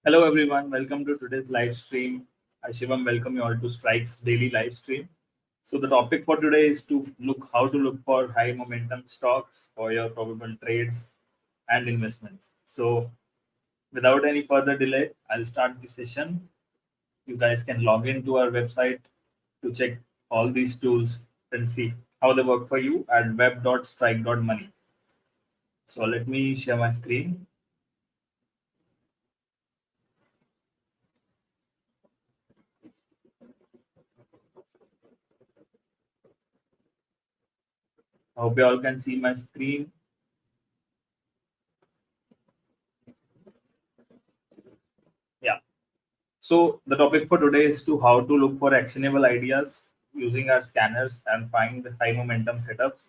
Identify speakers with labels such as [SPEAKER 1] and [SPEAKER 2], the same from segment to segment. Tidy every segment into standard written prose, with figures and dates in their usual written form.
[SPEAKER 1] Hello everyone, welcome to today's live stream. I Shivam welcome you all to Strike's daily live stream. So the topic for today is to look how to look for high momentum stocks for your probable trades and investments. So without any further delay, I'll start the session. You guys can log into our website to check all these tools and see how they work for you at web.strike.money. So let me share my screen. I hope you all can see my screen. Yeah. So the topic for today is to how to look for actionable ideas using our scanners and find the high momentum setups.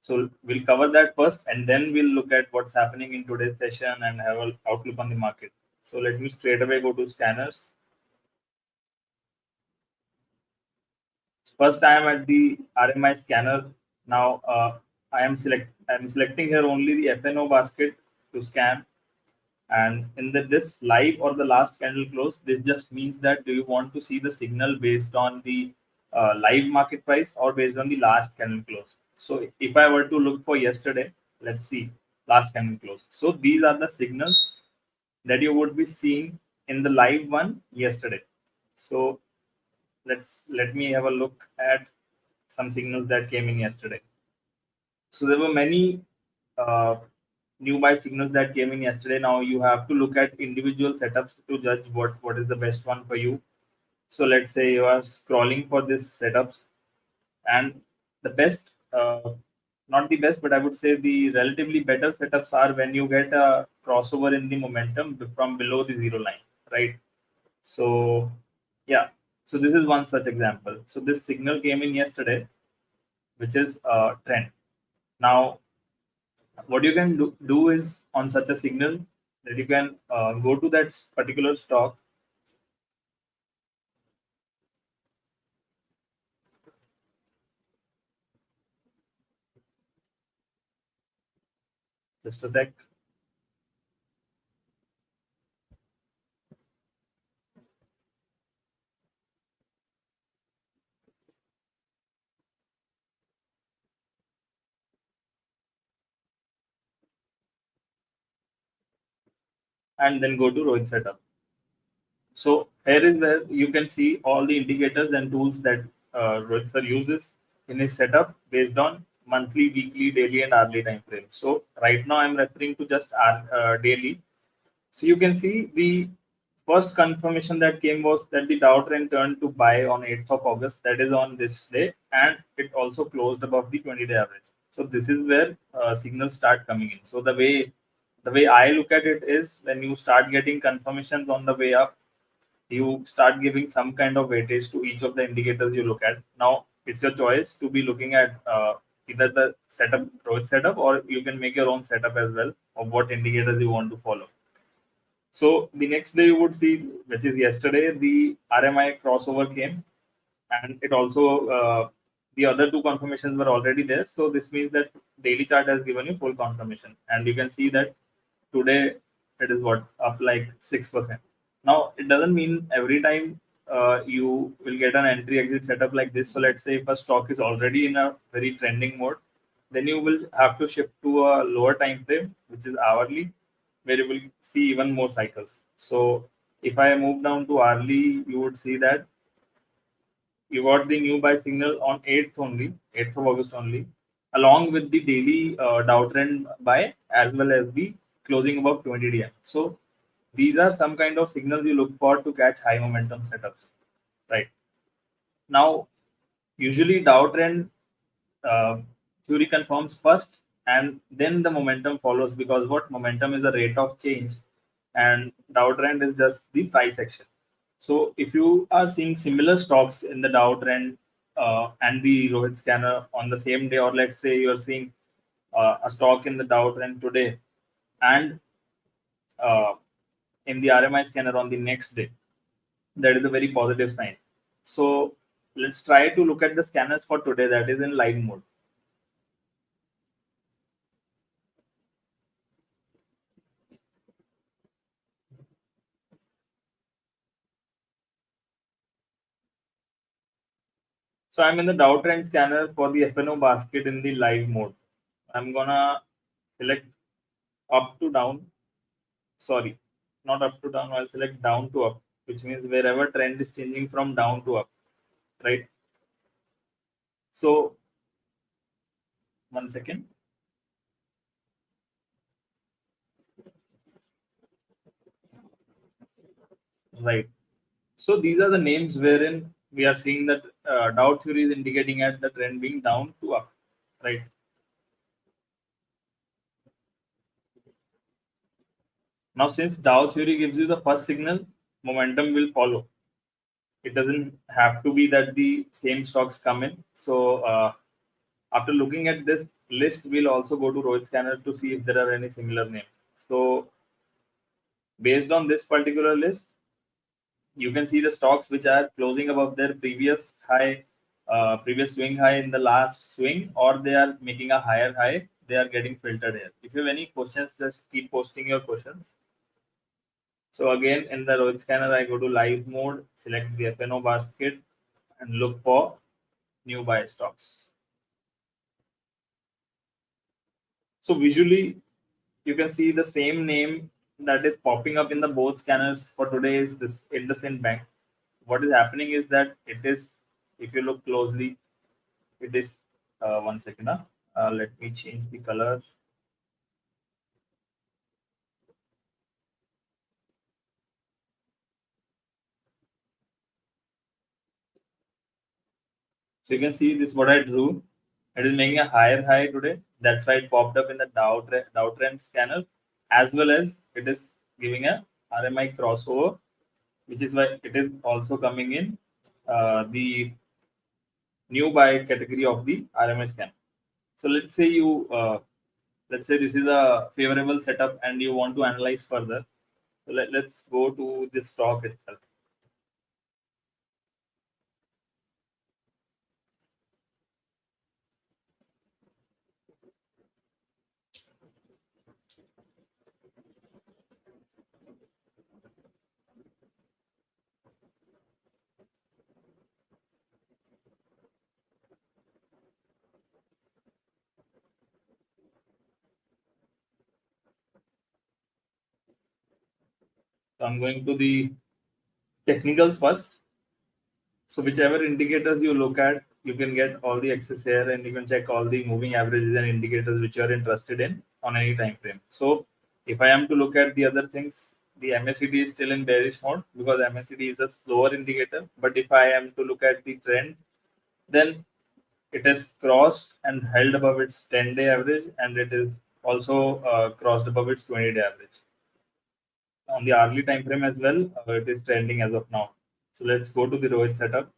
[SPEAKER 1] So we'll cover that first, and then we'll look at what's happening in today's session and have an outlook on the market. So let me straight away go to scanners. First, I am at the RMI scanner. Now I'm selecting here only the FNO basket to scan. And in this live or the last candle close, this just means that do you want to see the signal based on the live market price or based on the last candle close. So if I were to look for yesterday, let's see last candle close. So these are the signals that you would be seeing in the live one yesterday. So let me have a look at some signals that came in yesterday. So there were many uh, new buy signals that came in yesterday. Now you have to look at individual setups to judge what is the best one for you. So let's say you are scrolling for this setups, and the best, not the best, but I would say the relatively better setups are when you get a crossover in the momentum from below the zero line, right? So yeah, so this is one such example. So this signal came in yesterday, which is a trend. Now what you can do is on such a signal that you can go to that particular stock. Just a sec. And then go to Rohit setup. So here is where you can see all the indicators and tools that Rohit sir uses in his setup based on monthly, weekly, daily, and hourly time frame. So right now I'm referring to just our daily. So you can see the first confirmation that came was that the Dow trend turned to buy on 8th of August, that is on this day, and it also closed above the 20-day average. So this is where signals start coming in. So the way I look at it is when you start getting confirmations on the way up, you start giving some kind of weightage to each of the indicators you look at. Now it's your choice to be looking at either the setup, Rohit setup, or you can make your own setup as well of what indicators you want to follow. So the next day you would see, which is yesterday, the RMI crossover came, and it also the other two confirmations were already there. So this means that daily chart has given you full confirmation, and you can see that today it is what up like 6%. Now it doesn't mean every time you will get an entry exit setup like this. So let's say if a stock is already in a very trending mode, then you will have to shift to a lower time frame, which is hourly, where you will see even more cycles. So if I move down to hourly, you would see that you got the new buy signal on 8th only, 8th of August only, along with the daily downtrend buy as well as the closing above 20 DM. So these are some kind of signals you look for to catch high momentum setups, right? Now, usually downtrend uh, theory confirms first, and then the momentum follows, because what momentum is a rate of change and downtrend is just the price action. So if you are seeing similar stocks in the downtrend and the Rohit scanner on the same day, or let's say you're seeing a stock in the downtrend today and uh, in the RMI scanner on the next day, that is a very positive sign. So let's try to look at the scanners for today, that is in live mode. So I'm in the Dow Trend scanner for the FNO basket in the live mode. I'm gonna select up to down. Sorry, not up to down. I'll select down to up, which means wherever trend is changing from down to up, right? So one second, right? So these are the names wherein we are seeing that Dow theory is indicating at the trend being down to up, right? Now, since Dow theory gives you the first signal, momentum will follow. It doesn't have to be that the same stocks come in. So after looking at this list, we'll also go to Rohit Scanner to see if there are any similar names. So based on this particular list, you can see the stocks which are closing above their previous high, previous swing high in the last swing, or they are making a higher high. They are getting filtered here. If you have any questions, just keep posting your questions. So again, in the Rohit Scanner, I go to live mode, select the FNO basket, and look for new buy stocks. So visually, you can see the same name that is popping up in the both scanners for today is this IndusInd Bank. What is happening is that it is, if you look closely, it is one second. Let me change the color. So you can see this what I drew. It is making a higher high today. That's why it popped up in the Dow Trend scanner, as well as it is giving a RMI crossover, which is why it is also coming in the new buy category of the RMI scan. So let's say this is a favorable setup and you want to analyze further. So let's go to the stock itself. So I'm going to the technicals first. So whichever indicators you look at, you can get all the access here and you can check all the moving averages and indicators which you are interested in on any time frame. So if I am to look at the other things, the MACD is still in bearish mode because MACD is a slower indicator. But if I am to look at the trend, then it has crossed and held above its 10-day average and it is also crossed above its 20-day average. On the hourly time frame as well, it is trending as of now. So let's go to the Rohit setup.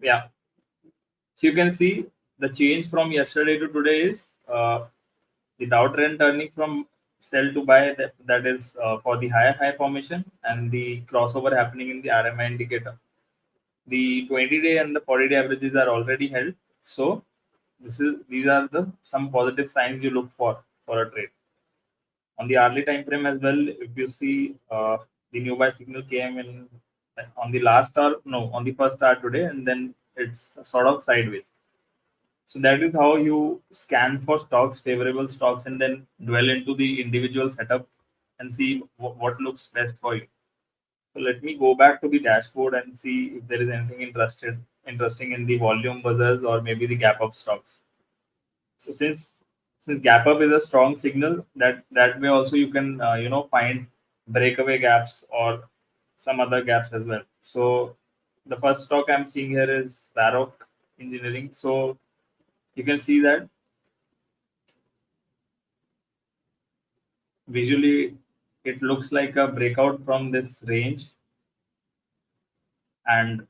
[SPEAKER 1] Yeah, so you can see the change from yesterday to today is the Dow trend turning from sell to buy, that is for the higher high formation, and the crossover happening in the RMI indicator. The 20-day and the 40-day averages are already held. So these are the some positive signs you look for a trade. On the hourly time frame as well, if you see the new buy signal came in on the last hour, no, on the first hour today, and then it's sort of sideways. So that is how you scan for stocks, favorable stocks, and then dwell into the individual setup and see what looks best for you. So let me go back to the dashboard and see if there is anything interesting in the volume buzzers or maybe the gap up stocks. So since gap up is a strong signal, that way also you can find breakaway gaps or some other gaps as well. So the first stock I'm seeing here is Varroc Engineering. So you can see that visually it looks like a breakout from this range, and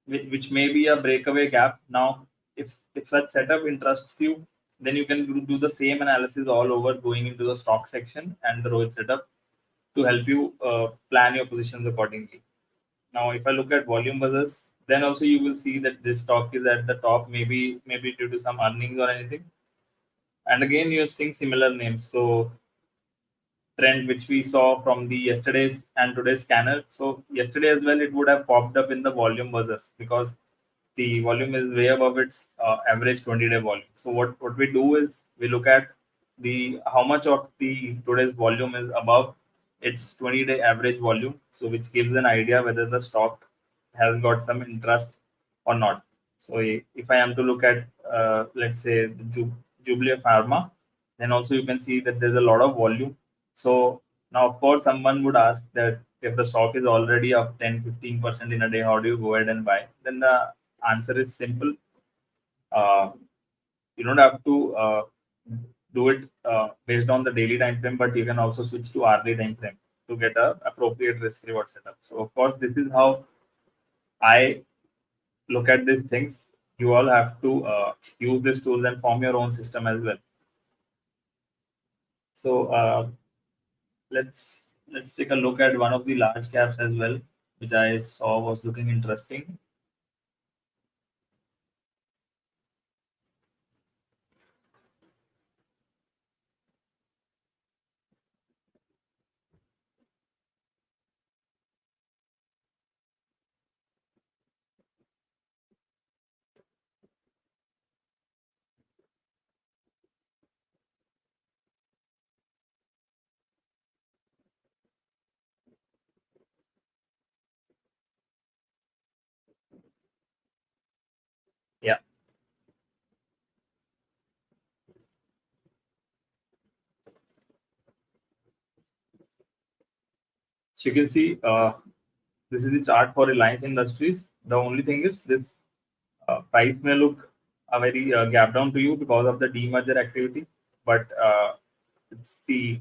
[SPEAKER 1] which may be a breakaway gap. Now if such setup interests you, then you can do the same analysis all over, going into the stock section and the Rohit setup to help you plan your positions accordingly. Now if I look at volume buzzers, then also you will see that this stock is at the top, maybe due to some earnings or anything. And again you're seeing similar names. So trend which we saw from the yesterday's and today's scanner. So yesterday as well, it would have popped up in the volume buzzers because the volume is way above its average 20-day volume. So what we do is we look at the how much of the today's volume is above its 20-day average volume. So which gives an idea whether the stock has got some interest or not. So if I am to look at let's say the Jubilee Pharma, then also you can see that there's a lot of volume. So now, of course, someone would ask that if the stock is already up 10-15% in a day, how do you go ahead and buy? Then the answer is simple. Uh, you don't have to do it based on the daily time frame, but you can also switch to hourly time frame to get a appropriate risk reward setup. So, of course, this is how I look at these things. You all have to use these tools and form your own system as well. So, let's take a look at one of the large caps as well, which I saw was looking interesting. Yeah, so you can see this is the chart for Reliance Industries. The only thing is this price may look a very gap down to you because of the demerger activity, but it's the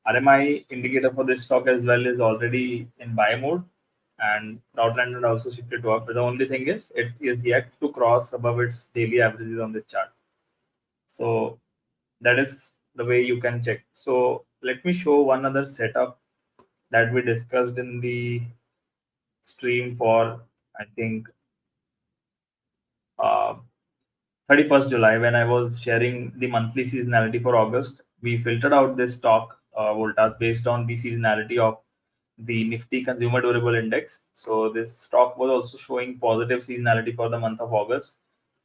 [SPEAKER 1] RMI indicator for this stock as well is already in buy mode, and Outlander also shifted to up. But the only thing is it is yet to cross above its daily averages on this chart. So that is the way you can check. So let me show one other setup that we discussed in the stream for I think uh, 31st July when I was sharing the monthly seasonality for August. We filtered out this stock Voltas based on the seasonality of the Nifty Consumer Durable Index. So this stock was also showing positive seasonality for the month of August.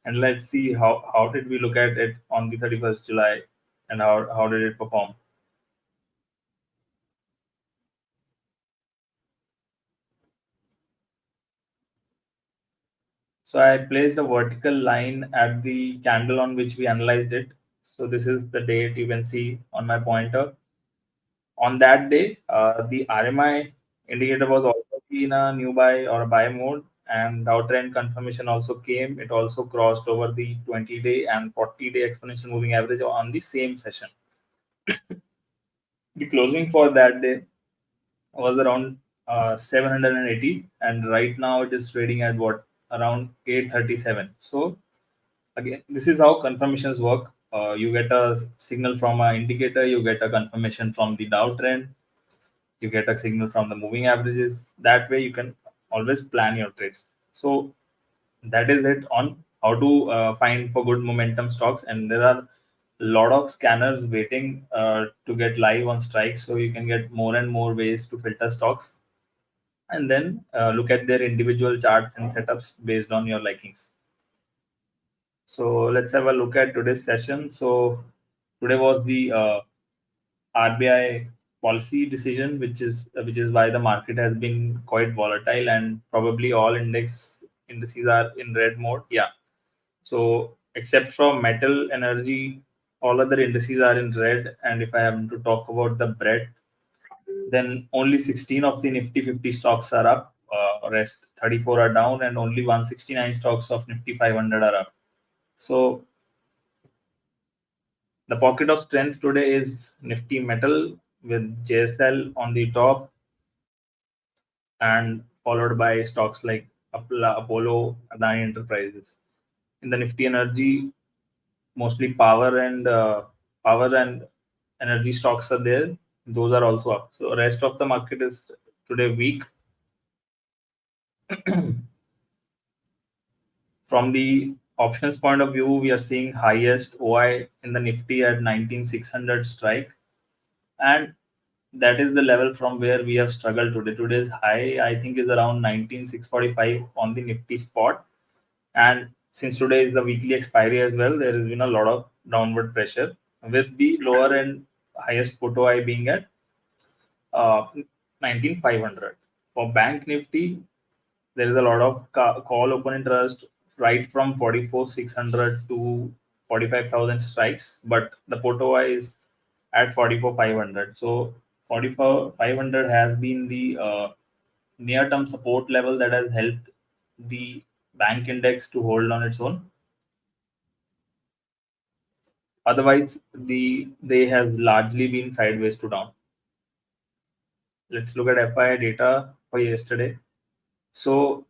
[SPEAKER 1] And let's see how did we look at it on the 31st July and how did it perform. So I placed a vertical line at the candle on which we analyzed it. So this is the date you can see on my pointer. On that day, the RMI indicator was also in a new buy or a buy mode, and the trend confirmation also came. It also crossed over the 20-day and 40-day exponential moving average on the same session. The closing for that day was around 780, and right now it is trading at what around 837. So again, this is how confirmations work. You get a signal from an indicator, you get a confirmation from the Dow trend, you get a signal from the moving averages. That way you can always plan your trades. So that is it on how to find for good momentum stocks, and there are a lot of scanners waiting to get live on strike, so you can get more and more ways to filter stocks and then look at their individual charts and setups based on your likings. So let's have a look at today's session. So today was the RBI policy decision, which is why the market has been quite volatile and probably all indices are in red mode. Yeah. So except from metal, energy, all other indices are in red. And if I am to talk about the breadth, then only 16 of the Nifty 50 stocks are up. Rest 34 are down, and only 169 stocks of Nifty 500 are up. So the pocket of strength today is Nifty Metal with JSL on the top and followed by stocks like Apollo, Adani Enterprises. In the Nifty Energy, mostly power and energy stocks are there. Those are also up. So rest of the market is today weak. From the options point of view, we are seeing highest OI in the Nifty at 19,600 strike, and that is the level from where we have struggled today. Today's high, I think, is around 19,645 on the Nifty spot. And since today is the weekly expiry as well, there has been a lot of downward pressure with the lower end highest photo I being at 19,500. For Bank Nifty, there is a lot of call open interest right from 44,600 to 45,000 strikes, but the Potoa is at 44,500. So 44,500 has been the near term support level that has helped the bank index to hold on its own. Otherwise, the day has largely been sideways to down. Let's look at FI data for yesterday. So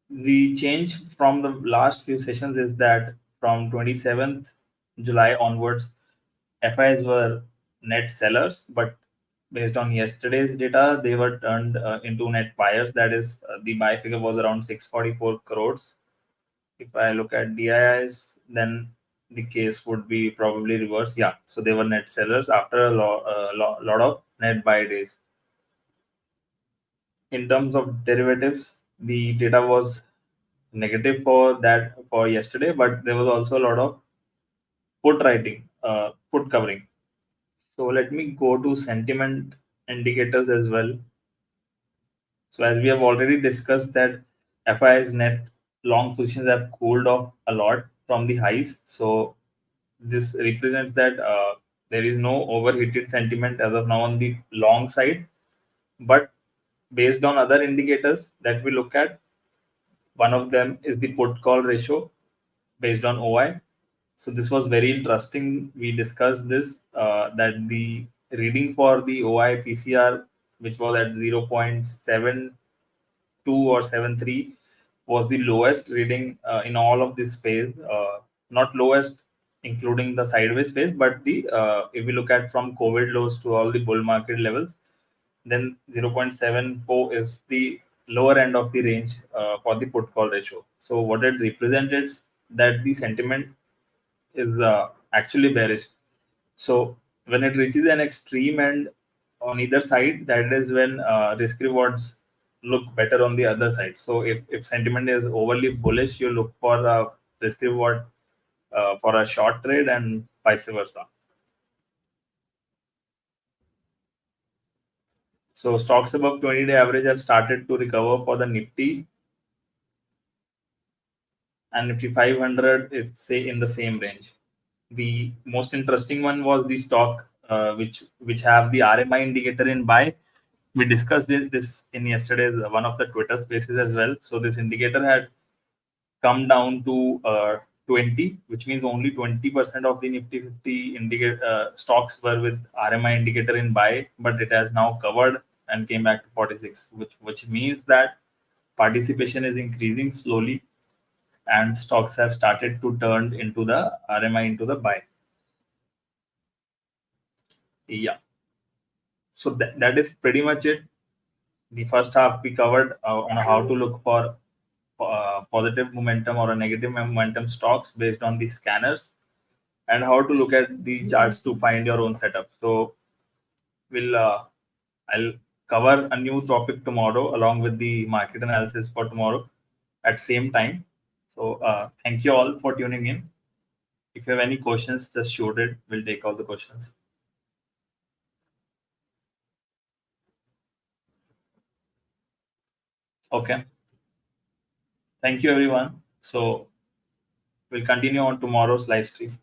[SPEAKER 1] the change from the last few sessions is that from 27th July onwards, FIs were net sellers, but based on yesterday's data, they were turned into net buyers. That is, the buy figure was around 644 crores. If I look at DIIs, then the case would be probably reverse. Yeah, so they were net sellers after a lot of net buy days. In terms of derivatives, the data was negative for that for yesterday, but there was also a lot of put writing, put covering. So let me go to sentiment indicators as well. So as we have already discussed that FI's net long positions have cooled off a lot from the highs. So this represents that there is no overheated sentiment as of now on the long side. But based on other indicators that we look at, one of them is the put call ratio based on OI. So this was very interesting. We discussed this that the reading for the OI PCR, which was at 0.72 or 73, was the lowest reading in all of this phase. Not lowest, including the sideways phase, but the if we look at from COVID lows to all the bull market levels, then 0.74 is the lower end of the range for the put call ratio. So what it represents is that the sentiment is actually bearish. So when it reaches an extreme end on either side, that is when risk rewards look better on the other side. So if sentiment is overly bullish, you look for a risk reward for a short trade and vice versa. So stocks above 20-day average have started to recover for the Nifty, and Nifty 500 is say in the same range. The most interesting one was the stock which have the RMI indicator in buy. We discussed this in yesterday's one of the Twitter spaces as well. So this indicator had come down to 20, which means only 20% of the Nifty 50 stocks were with RMI indicator in buy, but it has now covered and came back to 46, which means that participation is increasing slowly and stocks have started to turn into the RMI into the buy. Yeah. So that is pretty much it. The first half we covered on how to look for positive momentum or a negative momentum stocks based on the scanners and how to look at the charts to find your own setup. So we'll I'll cover a new topic tomorrow along with the market analysis for tomorrow at same time. So thank you all for tuning in. If you have any questions, just shoot it. We'll take all the questions. Okay. Thank you, everyone. So we'll continue on tomorrow's live stream.